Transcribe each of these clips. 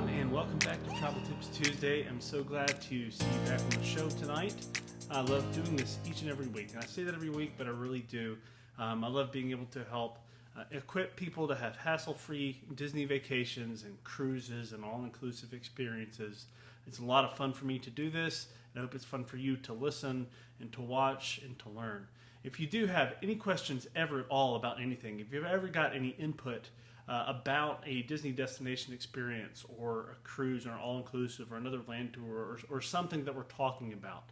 everyone, and welcome back to Travel Tips Tuesday. I'm so glad to see you back on the show tonight. I love doing this each and every week, and I say that every week, but I really do. I love being able to help equip people to have hassle-free Disney vacations and cruises and all-inclusive experiences. It's a lot of fun for me to do this, and I hope it's fun for you to listen and to watch and to learn. If you do have any questions ever at all about anything, if you've ever got any input about a Disney destination experience or a cruise or an all-inclusive or another land tour or something that we're talking about,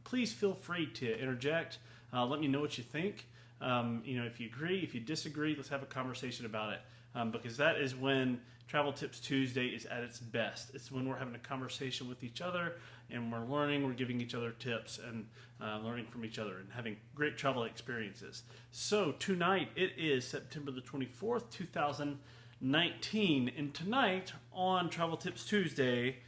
please feel free to interject. Let me know what you think. If you agree, if you disagree, let's have a conversation about it. Because that is when Travel Tips Tuesday is at its best. It's when we're having a conversation with each other and we're learning, we're giving each other tips and learning from each other and having great travel experiences. So tonight it is September the 24th, 2019, and tonight on Travel Tips Tuesday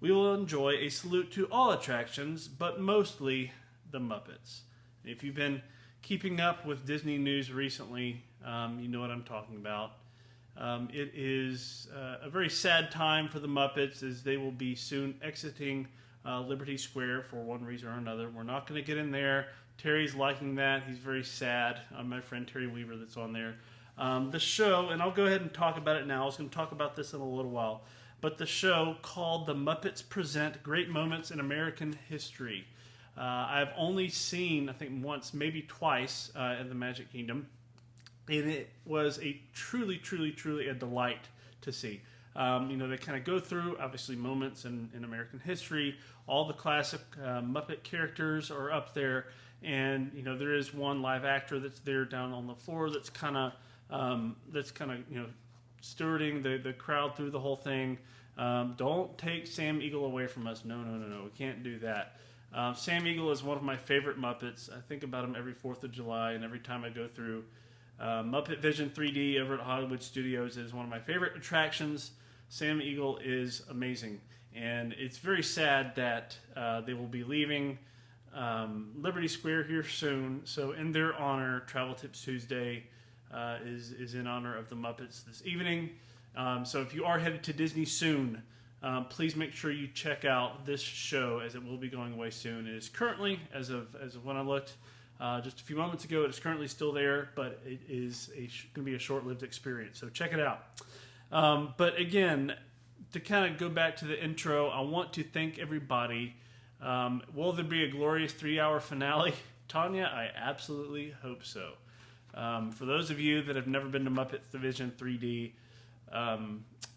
we will enjoy a salute to all attractions, but mostly the Muppets. If you've been keeping up with Disney news recently, you know what I'm talking about. It is a very sad time for the Muppets as they will be soon exiting Liberty Square for one reason or another. We're not going to get in there. Terry's liking that. He's very sad. My friend Terry Weaver that's on there. The show, and I'll go ahead and talk about it now. I was going to talk about this in a little while. But the show called The Muppets Present Great Moments in American History. I've only seen, I think once, maybe twice at the Magic Kingdom. And it was a truly a delight to see. They kind of go through, obviously, moments in American history. All the classic Muppet characters are up there. And, there is one live actor that's there down on the floor that's kind of stewarding the crowd through the whole thing. Don't take Sam Eagle away from us. No. We can't do that. Sam Eagle is one of my favorite Muppets. I think about him every 4th of July and every time I go through. Muppet Vision 3D over at Hollywood Studios is one of my favorite attractions. Sam Eagle is amazing. And it's very sad that they will be leaving Liberty Square here soon. So in their honor, Travel Tips Tuesday is in honor of the Muppets this evening. So if you are headed to Disney soon, please make sure you check out this show as it will be going away soon. It is currently, as of when I looked, just a few moments ago, it is currently still there, but it is going to be a short-lived experience. So check it out. But again, to kind of go back to the intro, I want to thank everybody. Will there be a glorious 3-hour finale? Tanya, I absolutely hope so. For those of you that have never been to Muppet Vision 3D,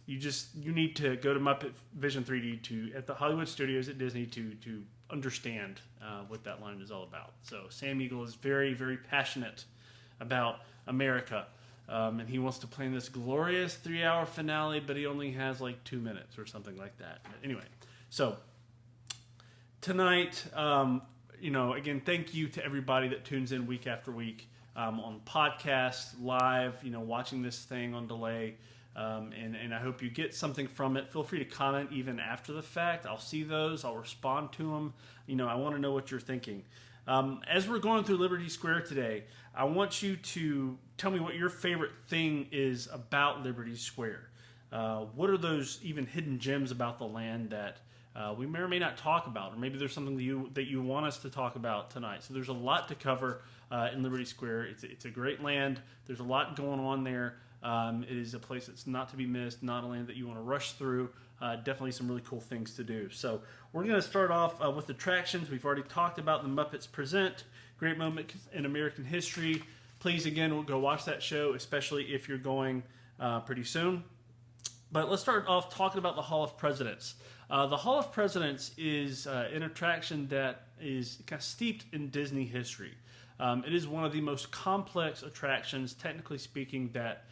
you need to go to Muppet Vision 3D at the Hollywood Studios at Disney to understand what that line is all about. So Sam Eagle is very, very passionate about America, and he wants to plan this glorious 3-hour finale, but he only has like 2 minutes or something like that. But anyway, so tonight, again, thank you to everybody that tunes in week after week on podcast, live, watching this thing on delay. And I hope you get something from it. Feel free to comment even after the fact. I'll see those. I'll respond to them. I want to know what you're thinking. As we're going through Liberty Square today, I want you to tell me what your favorite thing is about Liberty Square. What are those even hidden gems about the land that we may or may not talk about? Or maybe there's something that you want us to talk about tonight. So there's a lot to cover in Liberty Square. It's a great land. There's a lot going on there. It is a place that's not to be missed, not a land that you want to rush through. Definitely some really cool things to do. So we're going to start off with attractions. We've already talked about the Muppets Present, Great Moment in American History. Please, again, go watch that show, especially if you're going pretty soon. But let's start off talking about the Hall of Presidents. The Hall of Presidents is an attraction that is kind of steeped in Disney history. It is one of the most complex attractions, technically speaking, that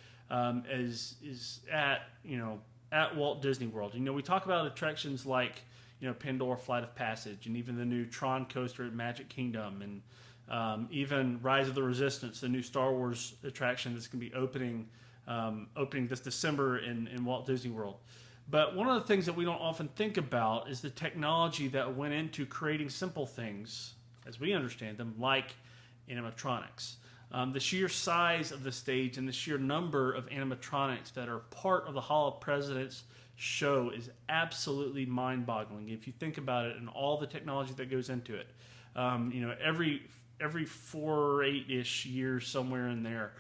is at Walt Disney World. We talk about attractions like Pandora Flight of Passage, and even the new Tron coaster at Magic Kingdom, and even Rise of the Resistance, the new Star Wars attraction that's going to be opening this December in Walt Disney World. But one of the things that we don't often think about is the technology that went into creating simple things, as we understand them, like animatronics. The sheer size of the stage and the sheer number of animatronics that are part of the Hall of Presidents show is absolutely mind-boggling. If you think about it and all the technology that goes into it, every 4 or 8-ish years somewhere in there,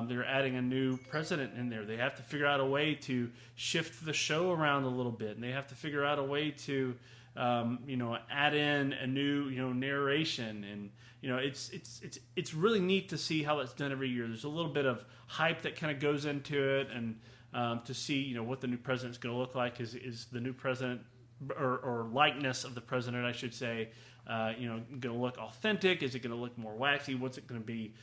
they're adding a new president in there. They have to figure out a way to shift the show around a little bit, and they have to figure out a way to, add in a new, narration. And it's really neat to see how that's done every year. There's a little bit of hype that kind of goes into it, and to see what the new president's going to look like. Is the new president or likeness of the president, I should say, going to look authentic? Is it going to look more waxy? What's it going to be?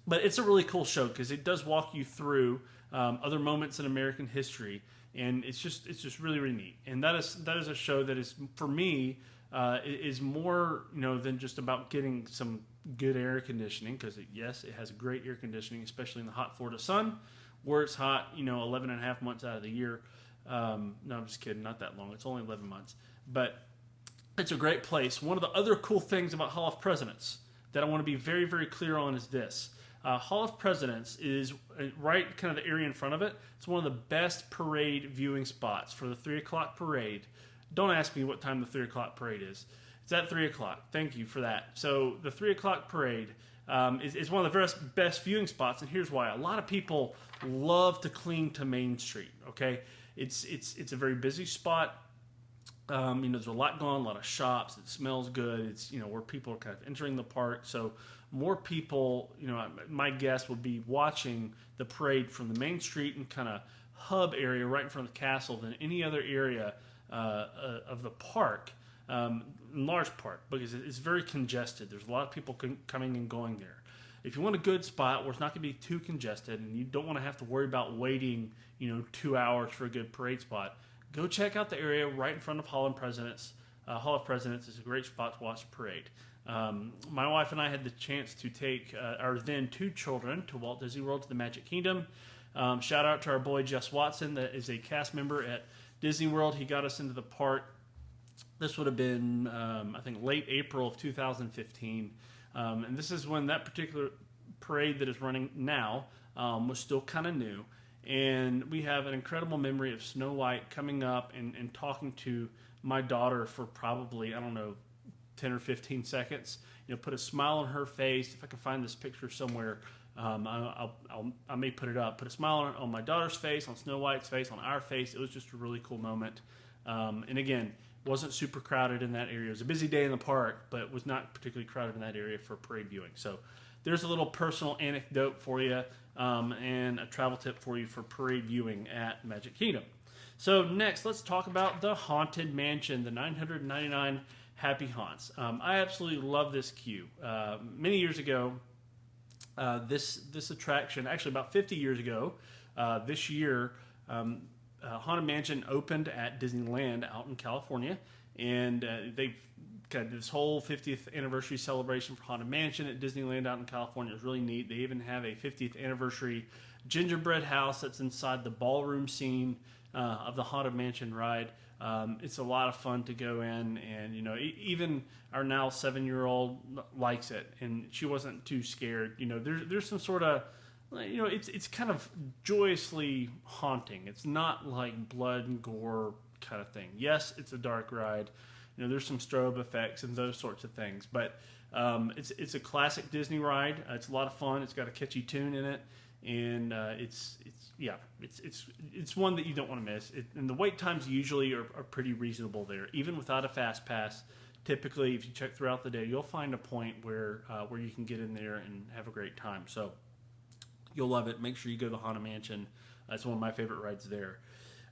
But it's a really cool show because it does walk you through other moments in American history, and it's just really, really neat. And that is a show that is, for me, is more than just about getting some good air conditioning, because yes, it has great air conditioning, especially in the hot Florida sun, where it's hot 11 and a half months out of the year. No, I'm just kidding, not that long. It's only 11 months, but it's a great place. One of the other cool things about Hall of Presidents that I want to be very, very clear on is this. Hall of Presidents is right kind of the area in front of it. It's one of the best parade viewing spots for the 3 o'clock parade. Don't ask me what time the 3 o'clock parade is. It's at 3 o'clock. Thank you for that. So the 3 o'clock parade is one of the best viewing spots, and here's why. A lot of people love to cling to Main Street, okay? It's a very busy spot. There's a lot going on, a lot of shops. It smells good. It's, where people are kind of entering the park. So more people, my guess would be watching the parade from the Main Street and kind of hub area right in front of the castle than any other area of the park, in large part, because it's very congested. There's a lot of people coming and going there. If you want a good spot where it's not going to be too congested and you don't want to have to worry about waiting, 2 hours for a good parade spot, go check out the area right in front of Hall of Presidents. Hall of Presidents is a great spot to watch the parade. My wife and I had the chance to take our then 2 children to Walt Disney World, to the Magic Kingdom. Shout out to our boy Jess Watson, that is a cast member at Disney World. He got us into the park. This would have been, I think, late April of 2015. And this is when that particular parade that is running now was still kind of new. And we have an incredible memory of Snow White coming up and talking to my daughter for probably, 10 or 15 seconds. Put a smile on her face. If I can find this picture somewhere, I may put it up. Put a smile on my daughter's face, on Snow White's face, on our face. It was just a really cool moment. And again, wasn't super crowded in that area. It was a busy day in the park, but it was not particularly crowded in that area for parade viewing. So there's a little personal anecdote for you, and a travel tip for you for parade viewing at Magic Kingdom. So next, let's talk about the Haunted Mansion, the 999 Happy Haunts. I absolutely love this queue. Many years ago, this attraction, actually about 50 years ago, this year, Haunted Mansion opened at Disneyland out in California, and they've got this whole 50th anniversary celebration for Haunted Mansion at Disneyland out in California. It's really neat. They even have a 50th anniversary gingerbread house that's inside the ballroom scene of the Haunted Mansion ride. It's a lot of fun to go in, and even our now 7-year-old likes it, and she wasn't too scared. There's some sort of, it's kind of joyously haunting. It's not like blood and gore kind of thing. Yes, it's a dark ride. There's some strobe effects and those sorts of things, but it's a classic Disney ride. It's a lot of fun. It's got a catchy tune in it, and it's one that you don't want to miss. And the wait times usually are pretty reasonable there, even without a fast pass. Typically, if you check throughout the day, you'll find a point where you can get in there and have a great time. So you'll love it. Make sure you go to the Haunted Mansion. It's one of my favorite rides there.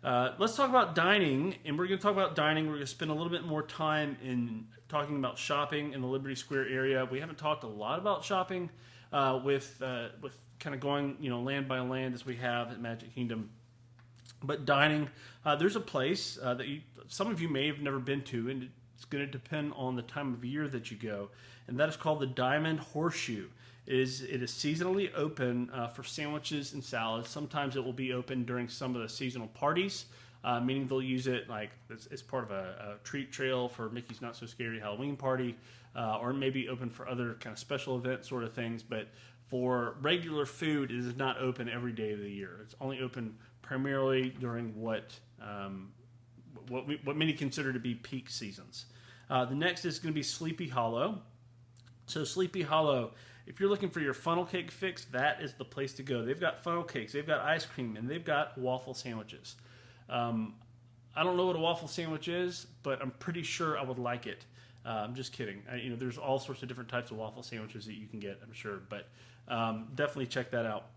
Let's talk about dining, and we're going to talk about dining. We're going to spend a little bit more time in talking about shopping in the Liberty Square area. We haven't talked a lot about shopping with kind of going land by land as we have at Magic Kingdom. But dining, there's a place that some of you may have never been to, and it's going to depend on the time of year that you go, and that is called the Diamond Horseshoe. It is seasonally open for sandwiches and salads. Sometimes it will be open during some of the seasonal parties, meaning they'll use it like as part of a treat trail for Mickey's Not So Scary Halloween party, or maybe open for other kind of special event sort of things. But for regular food, it is not open every day of the year. It's only open primarily during what many consider to be peak seasons. The next is going to be Sleepy Hollow. So Sleepy Hollow, if you're looking for your funnel cake fix, that is the place to go. They've got funnel cakes, they've got ice cream, and they've got waffle sandwiches. I don't know what a waffle sandwich is, but I'm pretty sure I would like it. I'm just kidding. There's all sorts of different types of waffle sandwiches that you can get, I'm sure. But definitely check that out.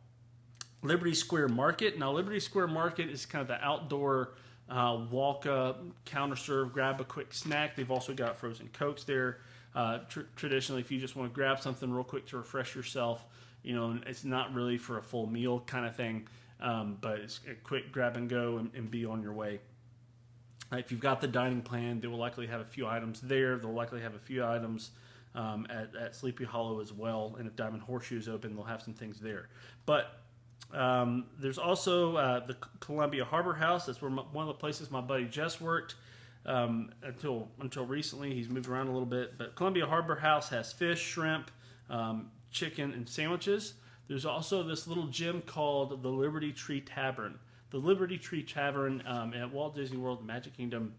Liberty Square Market. Now, Liberty Square Market is kind of the outdoor walk up, counter serve, grab a quick snack. They've also got frozen Cokes there. Traditionally, if you just want to grab something real quick to refresh yourself, it's not really for a full meal kind of thing, but it's a quick grab and go and be on your way. If you've got the dining plan, they will likely have a few items there. They'll likely have a few items at Sleepy Hollow as well. And if Diamond Horseshoe is open, they'll have some things there. But there's also the Columbia Harbor House. That's where one of the places my buddy Jess worked until recently. He's moved around a little bit. But Columbia Harbor House has fish, shrimp, chicken, and sandwiches. There's also this little gym called the Liberty Tree Tavern. The Liberty Tree Tavern at Walt Disney World, Magic Kingdom,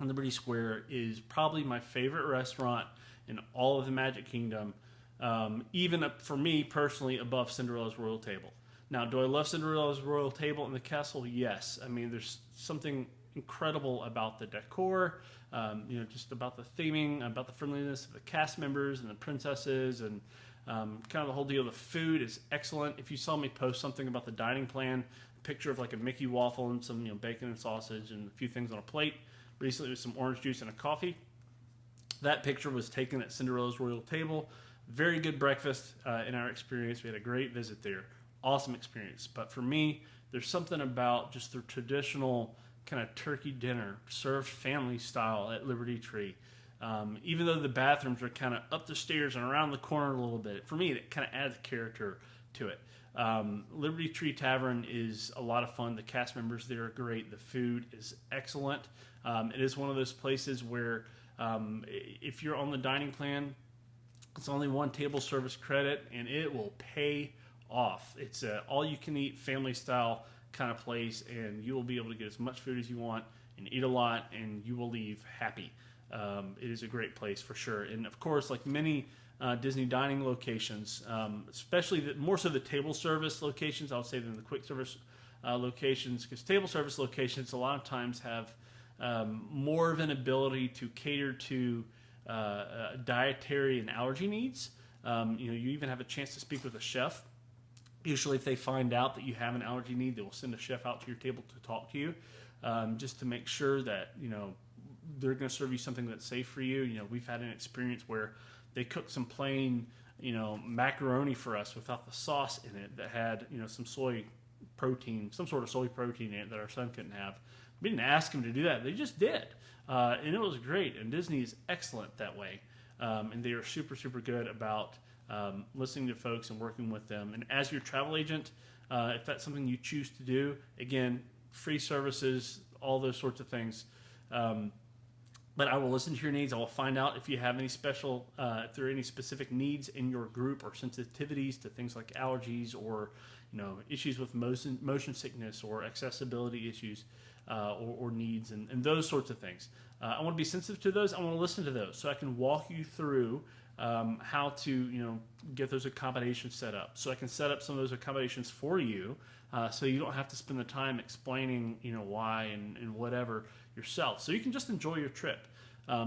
on Liberty Square is probably my favorite restaurant in all of the Magic Kingdom, even for me personally above Cinderella's Royal Table. Now, do I love Cinderella's Royal Table in the castle? Yes. I mean, there's something incredible about the decor, just about the theming, about the friendliness of the cast members and the princesses, and kind of the whole deal. The food is excellent. If you saw me post something about the dining plan, picture of like a Mickey waffle and some bacon and sausage and a few things on a plate recently with some orange juice and a coffee. That picture was taken at Cinderella's Royal Table. Very good breakfast in our experience. We had a great visit there. Awesome experience. But for me, there's something about just the traditional kind of turkey dinner served family style at Liberty Tree. Even though the bathrooms are kind of up the stairs and around the corner a little bit, for me it kind of adds character to it. Liberty Tree Tavern is a lot of fun. The cast members there are great. The food is excellent. It is one of those places where if you're on the dining plan, it's only one table service credit, and it will pay off. It's a all-you-can-eat family-style kind of place, and you will be able to get as much food as you want and eat a lot, and you will leave happy. It is a great place for sure. And, of course, like many Disney dining locations, especially more so the table service locations, I would say, than the quick service locations, because table service locations a lot of times have more of an ability to cater to dietary and allergy needs. You even have a chance to speak with a chef. Usually if they find out that you have an allergy need, they will send a chef out to your table to talk to you, just to make sure that they're going to serve you something that's safe for you. We've had an experience where they cooked some plain, macaroni for us without the sauce in it that had, some soy protein, some sort of soy protein in it that our son couldn't have. We didn't ask him to do that. They just did. And it was great. And Disney is excellent that way. And they are super, super good about listening to folks and working with them. And as your travel agent, if that's something you choose to do, again, free services, all those sorts of things. But I will listen to your needs. I will find out if you have any if there are any specific needs in your group or sensitivities to things like allergies or, issues with motion sickness or accessibility issues or needs and those sorts of things. I want to be sensitive to those. I want to listen to those so I can walk you through how to, get those accommodations set up. So I can set up some of those accommodations for you so you don't have to spend the time explaining, why and whatever yourself. So you can just enjoy your trip.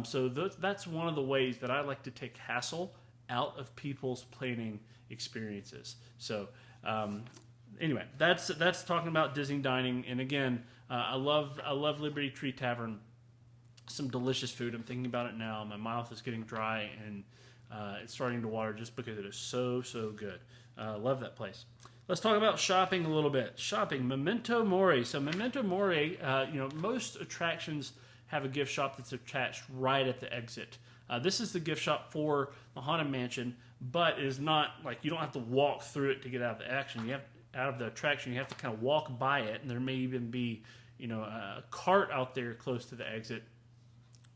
So that's one of the ways that I like to take hassle out of people's planning experiences. So anyway, that's talking about Disney dining. And again, I love Liberty Tree Tavern. Some delicious food. I'm thinking about it now. My mouth is getting dry and it's starting to water just because it is so, so good. Love that place. Let's talk about shopping a little bit. Shopping, Memento Mori. So Memento Mori, most attractions have a gift shop that's attached right at the exit. This is the gift shop for the Haunted Mansion, but it is not like you don't have to walk through it to get out of the attraction. You have to kind of walk by it, and there may even be, a cart out there close to the exit.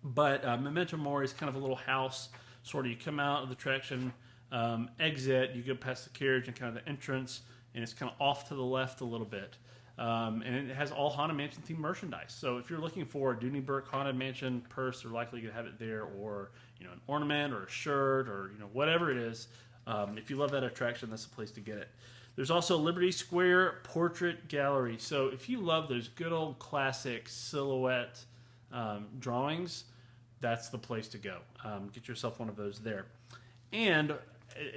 But Memento Mori is kind of a little house. Sort of, you come out of the attraction, exit, you go past the carriage and kind of the entrance, and it's kind of off to the left a little bit. And it has all Haunted Mansion themed merchandise. So if you're looking for a Dooney Burke Haunted Mansion purse, you're likely to have it there, or an ornament or a shirt or whatever it is. If you love that attraction, that's the place to get it. There's also Liberty Square Portrait Gallery. So if you love those good old classic silhouette drawings, that's the place to go. Get yourself one of those there. And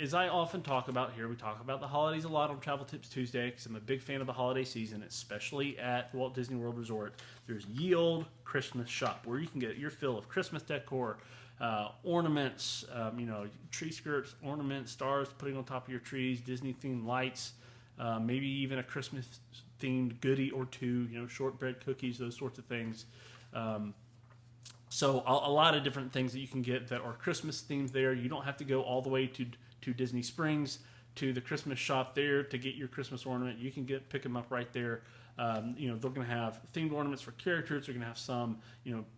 as I often talk about here, we talk about the holidays a lot on Travel Tips Tuesday because I'm a big fan of the holiday season, especially at Walt Disney World Resort. There's Ye Olde Christmas Shop where you can get your fill of Christmas decor, ornaments, tree skirts, ornaments, stars putting on top of your trees, Disney-themed lights, maybe even a Christmas-themed goodie or two, shortbread cookies, those sorts of things. So a lot of different things that you can get that are Christmas themed there. You don't have to go all the way to Disney Springs to the Christmas shop there to get your Christmas ornament. You can pick them up right there. They're going to have themed ornaments for characters. They're going to have some,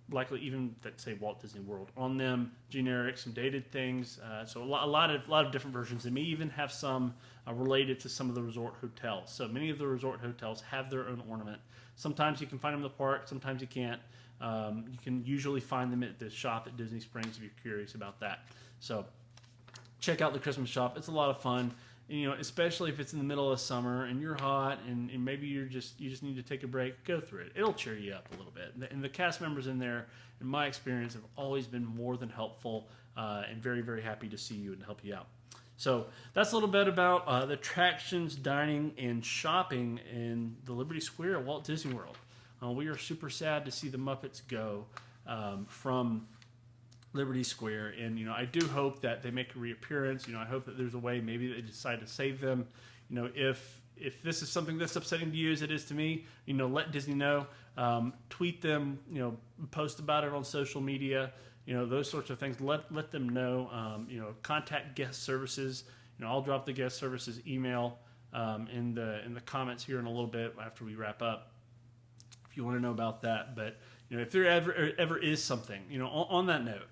likely even that say Walt Disney World on them, generic, some dated things. So a lot of different versions. They may even have some related to some of the resort hotels. So many of the resort hotels have their own ornament. Sometimes you can find them in the park. Sometimes you can't. You can usually find them at the shop at Disney Springs if you're curious about that. So check out the Christmas shop. It's a lot of fun. Especially if it's in the middle of summer and you're hot and maybe you just need to take a break, go through it. It'll cheer you up a little bit. And the cast members in there, in my experience, have always been more than helpful and very, very happy to see you and help you out. So that's a little bit about the attractions, dining, and shopping in the Liberty Square at Walt Disney World. We are super sad to see the Muppets go from Liberty Square, and I do hope that they make a reappearance. I hope that there's a way maybe they decide to save them. If this is something that's upsetting to you as it is to me, let Disney know. Tweet them, post about it on social media. Those sorts of things. Let them know. Contact guest services. I'll drop the guest services email in the comments here in a little bit after we wrap up. You want to know about that, but if there ever is something, on that note,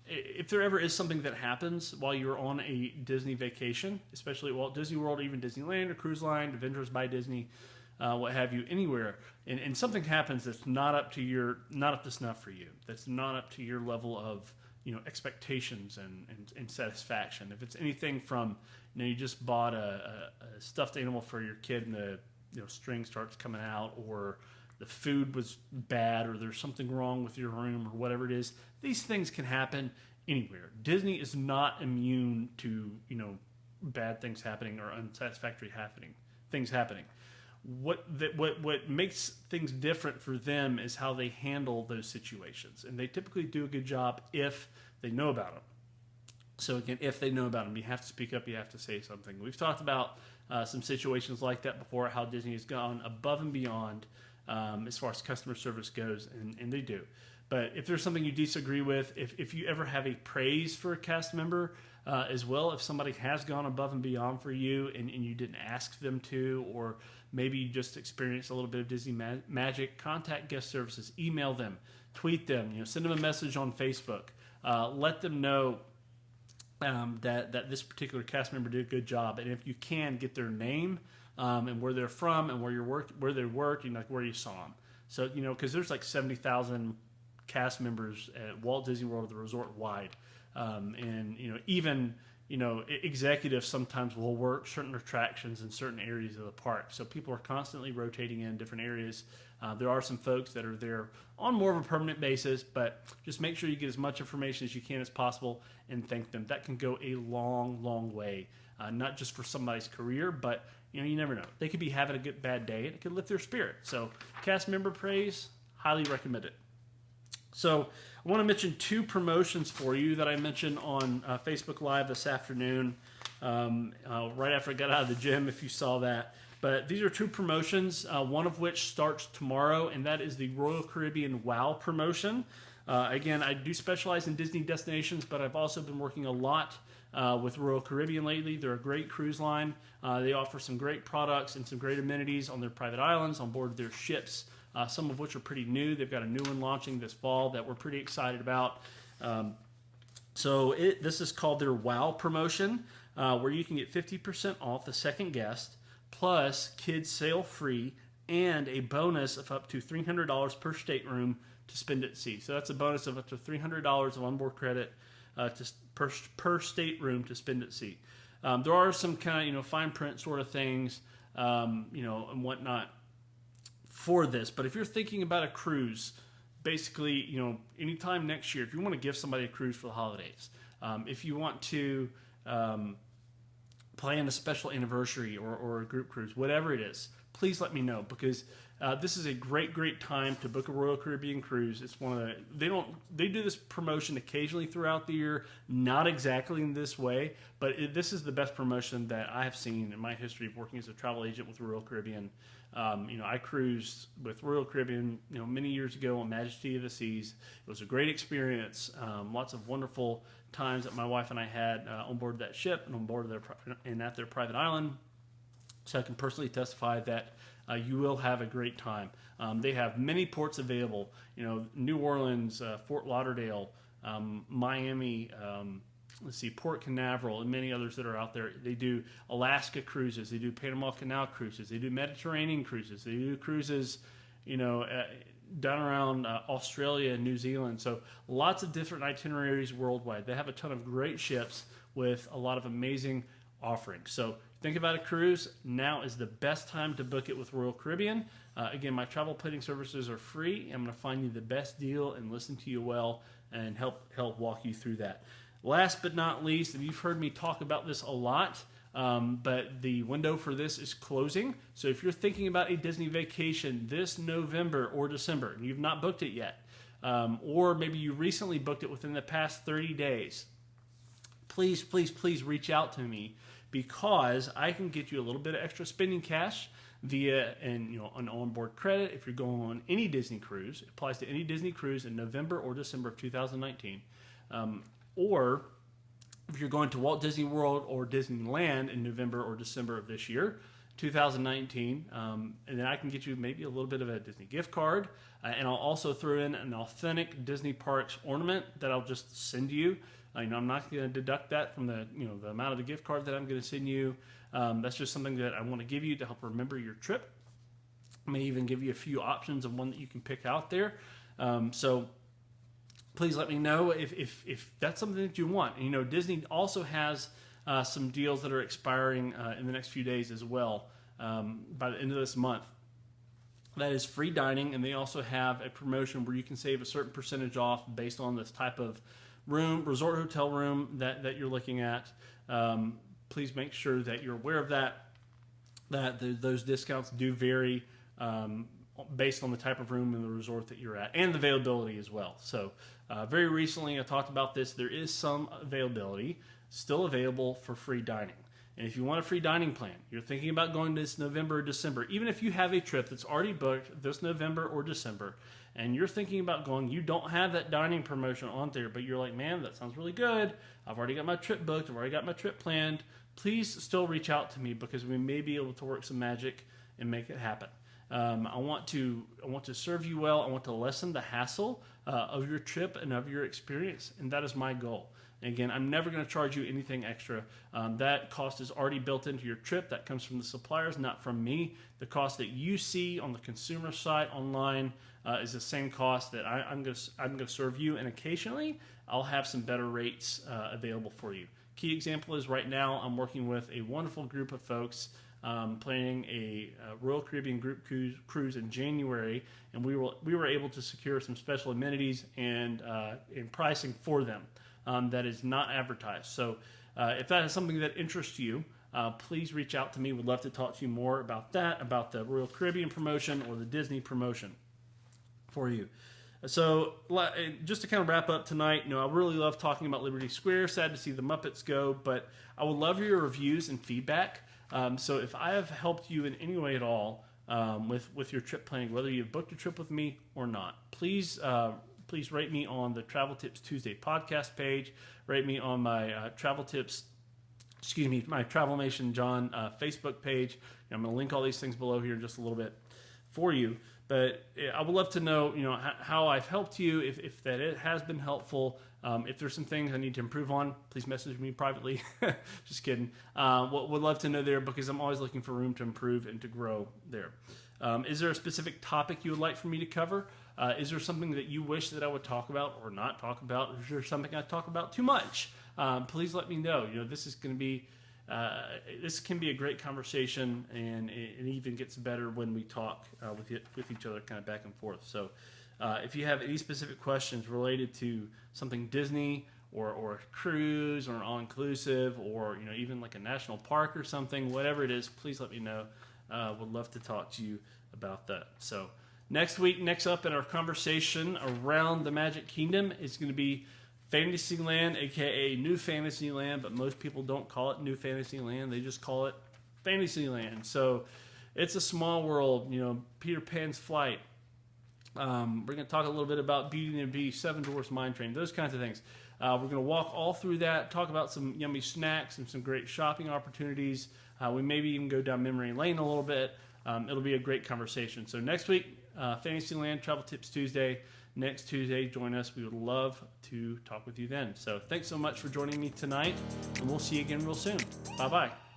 if there ever is something that happens while you're on a Disney vacation, especially at Walt Disney World, or even Disneyland or Cruise Line, Adventures by Disney, what have you, anywhere, and something happens that's not up to snuff for you, that's not up to your level of expectations and satisfaction. If it's anything from you just bought a stuffed animal for your kid and the string starts coming out, or the food was bad, or there's something wrong with your room, or whatever it is. These things can happen anywhere. Disney is not immune to bad things happening or unsatisfactory things happening. What makes things different for them is how they handle those situations, and they typically do a good job if they know about them. So again, if they know about them, you have to speak up. You have to say something. We've talked about some situations like that before, how Disney has gone above and beyond as far as customer service goes, and they do. But if there's something you disagree with, if you ever have a praise for a cast member as well, if somebody has gone above and beyond for you and you didn't ask them to, or maybe you just experienced a little bit of Disney magic, contact guest services, email them, tweet them, send them a message on Facebook. Let them know that this particular cast member did a good job, and if you can, get their name and where they're from and where they work, like where you saw them. So because there's like 70,000 cast members at Walt Disney World, the resort wide, and even executives sometimes will work certain attractions in certain areas of the park. So people are constantly rotating in different areas. There are some folks that are there on more of a permanent basis, but just make sure you get as much information as you can as possible and thank them. That can go a long, long way, not just for somebody's career, but you never know. They could be having a bad day, and it could lift their spirit. So cast member praise, highly recommend it. So I want to mention two promotions for you that I mentioned on Facebook Live this afternoon, right after I got out of the gym, if you saw that. But these are two promotions, one of which starts tomorrow, and that is the Royal Caribbean WOW promotion. Again, I do specialize in Disney destinations, but I've also been working a lot with Royal Caribbean lately. They're a great cruise line. They offer some great products and some great amenities on their private islands, on board their ships, some of which are pretty new. They've got a new one launching this fall that we're pretty excited about. This is called their WOW promotion, where you can get 50% off the second guest, plus kids sail free, and a bonus of up to $300 per stateroom to spend at sea. So that's a bonus of up to $300 of onboard credit per stateroom to spend at sea. There are some kind of fine print sort of things, and whatnot for this. But if you're thinking about a cruise, basically, anytime next year, if you want to give somebody a cruise for the holidays, if you want to plan a special anniversary or a group cruise, whatever it is, please let me know, because this is a great time to book a Royal Caribbean cruise. It's one of they do this promotion occasionally throughout the year, not exactly in this way, but this is the best promotion that I have seen in my history of working as a travel agent with Royal Caribbean. I cruised with Royal Caribbean, many years ago on Majesty of the Seas. It was a great experience. Lots of wonderful times that my wife and I had on board that ship and on board at their private island. So I can personally testify that you will have a great time. They have many ports available. New Orleans, Fort Lauderdale, Miami. Port Canaveral, and many others that are out there. They do Alaska cruises. They do Panama Canal cruises. They do Mediterranean cruises. They do cruises, down around Australia and New Zealand. So lots of different itineraries worldwide. They have a ton of great ships with a lot of amazing offerings. So think about a cruise. Now is the best time to book it with Royal Caribbean. Again, my travel planning services are free. I'm going to find you the best deal and listen to you well and help walk you through that. Last but not least, and you've heard me talk about this a lot, but the window for this is closing. So if you're thinking about a Disney vacation this November or December, and you've not booked it yet, or maybe you recently booked it within the past 30 days, please reach out to me, because I can get you a little bit of extra spending cash via an onboard credit if you're going on any Disney cruise. It applies to any Disney cruise in November or December of 2019. Or if you're going to Walt Disney World or Disneyland in November or December of this year, 2019, and then I can get you maybe a little bit of a Disney gift card, and I'll also throw in an authentic Disney Parks ornament that I'll just send you. I'm not going to deduct that from the amount of the gift card that I'm going to send you. That's just something that I want to give you to help remember your trip. I may even give you a few options of one that you can pick out there. So please let me know if that's something that you want. And, Disney also has some deals that are expiring in the next few days as well, by the end of this month. That is free dining, and they also have a promotion where you can save a certain percentage off based on this type of resort hotel room that you're looking at. Please make sure that you're aware of that those discounts do vary based on the type of room in the resort that you're at, and the availability as well. So very recently I talked about this. There is some availability still available for free dining. And if you want a free dining plan, you're thinking about going this November or December, even if you have a trip that's already booked this November or December, and you're thinking about going, you don't have that dining promotion on there, but you're like, man, that sounds really good. I've already got my trip booked. I've already got my trip planned. Please still reach out to me, because we may be able to work some magic and make it happen. I want to serve you well. I want to lessen the hassle of your trip and of your experience, and that is my goal. And again, I'm never going to charge you anything extra. That cost is already built into your trip. That comes from the suppliers, not from me. The cost that you see on the consumer site online is the same cost that I'm going to serve you, and occasionally I'll have some better rates available for you. Key example is right now I'm working with a wonderful group of folks planning a Royal Caribbean group cruise in January, and we were able to secure some special amenities and pricing for them that is not advertised. So if that is something that interests you, please reach out to me. We'd love to talk to you more about that, about the Royal Caribbean promotion or the Disney promotion for you. So just to kind of wrap up tonight, I really love talking about Liberty Square. Sad to see the Muppets go, but I would love your reviews and feedback. So if I have helped you in any way at all with your trip planning, whether you've booked a trip with me or not, please rate me on the Travel Tips Tuesday podcast page. Rate me on my my Travelmation John Facebook page. I'm going to link all these things below here in just a little bit for you. But I would love to know, how I've helped you, if that it has been helpful. If there's some things I need to improve on, please message me privately. Just kidding. Would love to know there, because I'm always looking for room to improve and to grow there. Is there a specific topic you would like for me to cover? Is there something that you wish that I would talk about or not talk about? Is there something I talk about too much? Please let me know. This is going to be this can be a great conversation, and it even gets better when we talk with each other, kind of back and forth. So if you have any specific questions related to something Disney or a cruise or an all-inclusive, or even like a national park or something, whatever it is, please let me know. Would love to talk to you about that. So next up in our conversation around the Magic Kingdom is going to be Fantasyland, aka New Fantasyland, but most people don't call it New Fantasyland. They just call it Fantasyland. So it's a small world, Peter Pan's Flight. We're going to talk a little bit about Beauty and the Beast, Seven Dwarfs Mine Train, those kinds of things. We're going to walk all through that, talk about some yummy snacks and some great shopping opportunities. We maybe even go down memory lane a little bit. It'll be a great conversation. So next week, Fantasyland Travel Tips Tuesday. Next Tuesday, join us. We would love to talk with you then. So thanks so much for joining me tonight, and we'll see you again real soon. Bye-bye.